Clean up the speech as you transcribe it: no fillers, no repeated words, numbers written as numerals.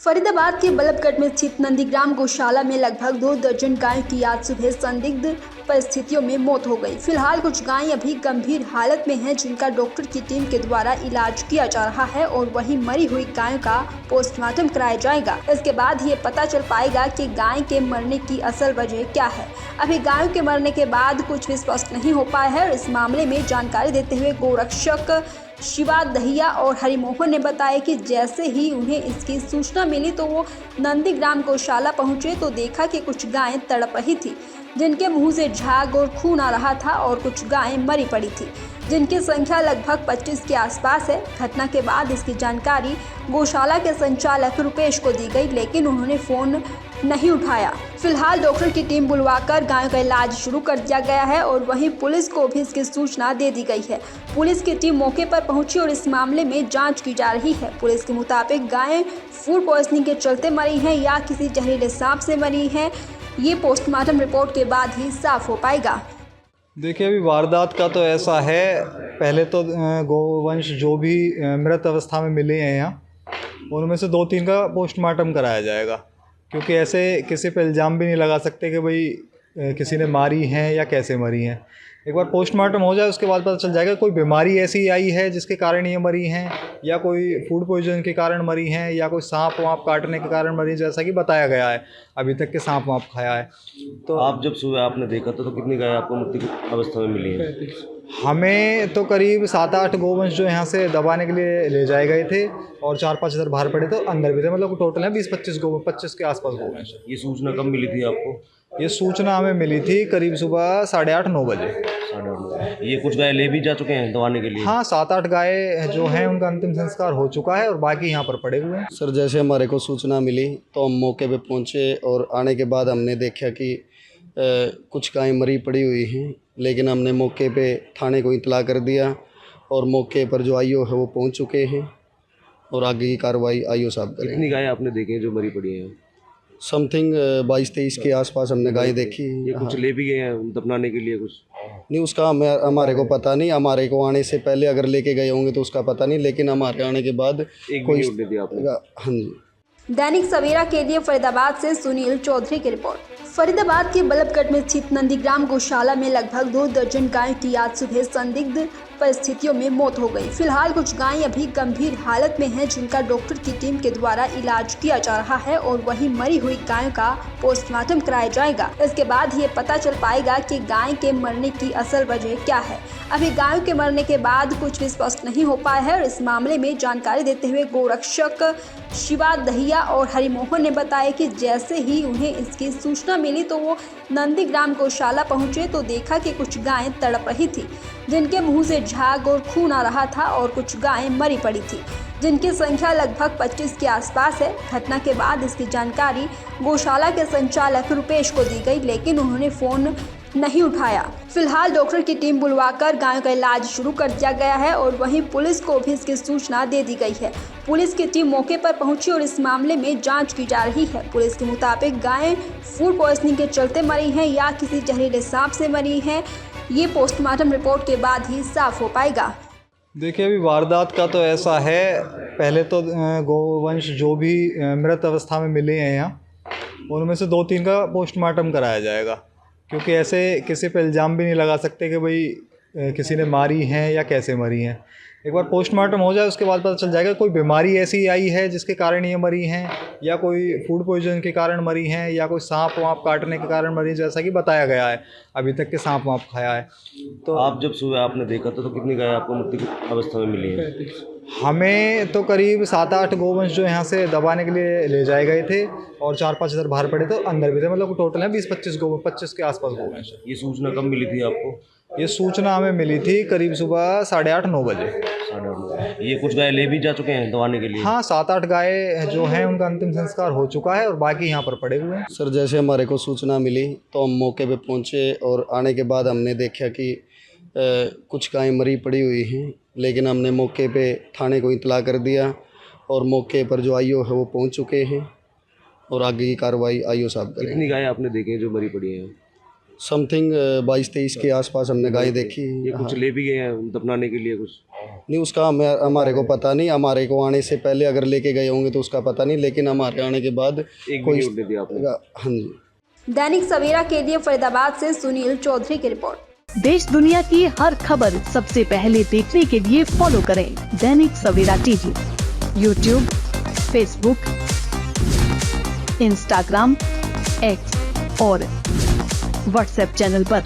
फरीदाबाद के बल्लभगढ़ में स्थित नंदीग्राम गौशाला में लगभग 2 दर्जन गायों की आज सुबह संदिग्ध परिस्थितियों में मौत हो गई। फिलहाल कुछ गायें अभी गंभीर हालत में हैं, जिनका डॉक्टर की टीम के द्वारा इलाज किया जा रहा है और वहीं मरी हुई गायों का पोस्टमार्टम कराया जाएगा। इसके बाद ये पता चल पाएगा कि गाय के मरने की असल वजह क्या है। अभी गायों के मरने के बाद कुछ भी स्पष्ट नहीं हो पाया है। इस मामले में जानकारी देते हुए गोरक्षक शिवा दहिया और हरिमोहन ने बताया कि जैसे ही उन्हें इसकी सूचना मिली तो वो नंदीग्राम गौशाला पहुंचे तो देखा कि कुछ गायें तड़प रही थी, जिनके मुंह से झाग और खून आ रहा था और कुछ गायें मरी पड़ी थी, जिनकी संख्या लगभग 25 के आसपास है। घटना के बाद इसकी जानकारी गौशाला के संचालक रुपेश को दी गई, लेकिन उन्होंने फ़ोन नहीं उठाया। फिलहाल डॉक्टर की टीम बुलवाकर गायों का इलाज शुरू कर दिया गया है और वहीं पुलिस को भी इसकी सूचना दे दी गई है। पुलिस की टीम मौके पर पहुंची और इस मामले में जांच की जा रही है। पुलिस के मुताबिक गायें फूड पॉइजनिंग के चलते मरी हैं या किसी जहरीले सांप से मरी हैं, ये पोस्टमार्टम रिपोर्ट के बाद ही साफ हो पाएगा। देखिए, अभी वारदात का तो ऐसा है, पहले तो गोवंश जो भी मृत अवस्था में मिले हैं यहाँ, उनमें से 2-3 का पोस्टमार्टम कराया जाएगा, क्योंकि ऐसे किसी पे इल्ज़ाम भी नहीं लगा सकते कि भाई किसी ने मारी हैं या कैसे मरी हैं। एक बार पोस्टमार्टम हो जाए उसके बाद पता चल जाएगा कोई बीमारी ऐसी आई है जिसके कारण ये मरी हैं, या कोई फूड पॉइजन के कारण मरी हैं, या कोई सांप वाप काटने के कारण मरी, जैसा कि बताया गया है अभी तक के सांप वाप खाया है। तो आप जब सुबह आपने देखा तो कितनी गाय आपको मृत्यु की अवस्था में मिली है? हमें तो करीब 7-8 गोवंश जो यहाँ से दबाने के लिए ले जाए गए थे और 4-5 इधर बाहर पड़े तो अंदर भी थे, मतलब टोटल है 20-25 के आसपास गोवंश। ये सूचना कब मिली थी आपको? ये सूचना हमें मिली थी करीब सुबह 8:30-9 बजे। 8:30। ये कुछ गाय ले भी जा चुके हैं दबाने के लिए? हाँ, 7-8 गाय जो हैं उनका अंतिम संस्कार हो चुका है और बाकी यहाँ पर पड़े हुए हैं। सर, जैसे हमारे को सूचना मिली तो हम मौके पे पहुँचे और आने के बाद हमने देखा कि कुछ गायें मरी पड़ी हुई हैं, लेकिन हमने मौके पे थाने को इतला कर दिया और मौके पर जो आईओ है वो पहुँच चुके हैं और आगे की कार्रवाई आईओ साहब करेंगे। कितनी गायें आपने देखी हैं जो मरी पड़ी हैं? समथिंग 22-23 के आसपास हमने गाय देखी। ये कुछ ले भी गए हैं दफनाने के लिए? कुछ नहीं, उसका हमारे को पता नहीं। हमारे को आने से पहले अगर लेके गए होंगे तो उसका पता नहीं, लेकिन हमारे आने के बाद कोई दिया आपने? हाँ जी। दैनिक सवेरा के लिए फरीदाबाद से सुनील चौधरी की रिपोर्ट। फरीदाबाद के बल्लभगढ़ में स्थित नंदीग्राम गौशाला में लगभग 2 दर्जन गायों की आज सुबह संदिग्ध परिस्थितियों में मौत हो गई। फिलहाल कुछ गायें अभी गंभीर हालत में हैं, जिनका डॉक्टर की टीम के द्वारा इलाज किया जा रहा है और वहीं मरी हुई गायों का पोस्टमार्टम कराया जाएगा। इसके बाद ये पता चल पाएगा कि गाय के मरने की असल वजह क्या है। अभी गायों के मरने के बाद कुछ भी स्पष्ट नहीं हो पाया है। इस मामले में जानकारी देते हुए गोरक्षक शिवा दहिया और हरिमोहन ने बताया कि जैसे ही उन्हें इसकी सूचना मिली तो वो नंदीग्राम गौशाला पहुंचे तो देखा कि कुछ गायें तड़प रही थी, जिनके मुंह से झाग और खून आ रहा था और कुछ गायें मरी पड़ी थी, जिनकी संख्या लगभग 25 के आसपास है। घटना के बाद इसकी जानकारी गौशाला के संचालक रुपेश को दी गई, लेकिन उन्होंने फ़ोन नहीं उठाया। फिलहाल डॉक्टर की टीम बुलवाकर गायों का इलाज शुरू कर दिया गया है और वहीं पुलिस को भी इसकी सूचना दे दी गई है। पुलिस की टीम मौके पर पहुंची और इस मामले में जांच की जा रही है। पुलिस के मुताबिक गायें फूड पॉइजनिंग के चलते मरी हैं या किसी जहरीले सांप से मरी हैं, ये पोस्टमार्टम रिपोर्ट के बाद ही साफ हो पाएगा। देखिए, अभी वारदात का तो ऐसा है, पहले तो गोवंश जो भी मृत अवस्था में मिले हैं यहाँ, उनमें से 2-3 का पोस्टमार्टम कराया जाएगा, क्योंकि ऐसे किसी पे इल्ज़ाम भी नहीं लगा सकते कि भाई किसी ने मारी हैं या कैसे मरी हैं। एक बार पोस्टमार्टम हो जाए उसके बाद पता चल जाएगा कोई बीमारी ऐसी आई है जिसके कारण ये मरी हैं, या कोई फूड पॉइजन के कारण मरी हैं, या कोई सांप वाप काटने के कारण मरी, जैसा कि बताया गया है अभी तक के सांप वाप खाया है। तो आप जब सुबह आपने देखा तो कितनी गाय आपको मृत्यु की अवस्था में मिली है? हमें तो करीब 7-8 गोवंश जो यहाँ से दबाने के लिए ले जाए गए थे और 4-5 इधर बाहर पड़े तो अंदर भी थे, मतलब टोटल है 20-25 के आसपास गोवंश। ये सूचना कब मिली थी आपको? ये सूचना हमें मिली थी करीब सुबह 8:30-9 बजे। 8:30। ये कुछ गाय ले भी जा चुके हैं दबाने के लिए? हाँ, 7-8 गाय जो हैं उनका अंतिम संस्कार हो चुका है और बाकी यहाँ पर पड़े हुए हैं। सर, जैसे हमारे को सूचना मिली तो हम मौके पे पहुँचे और आने के बाद हमने देखा कि कुछ गायें मरी पड़ी हुई हैं, लेकिन हमने मौके पे थाने को इतला कर दिया और मौके पर जो आईओ है वो पहुँच चुके हैं और आगे की कार्रवाई आईओ साहब करेंगे। कितनी गायें आपने देखी हैं जो मरी पड़ी हैं? समथिंग 22-23 के आसपास हमने गाय देखी। ये कुछ ले भी गए हैं दफनाने के लिए? कुछ नहीं, उसका हमारे को पता नहीं। हमारे को आने से पहले अगर लेके गए होंगे तो उसका पता नहीं, लेकिन हमारे आने के बाद एक भी नहीं उठने दिया आपने? हाँ जी। दैनिक सवेरा के लिए फरीदाबाद से सुनील चौधरी की रिपोर्ट। देश दुनिया की हर खबर सबसे पहले देखने के लिए फॉलो करें Dainik Savera TV, YouTube, Facebook, Instagram, X और व्हाट्सएप चैनल पर।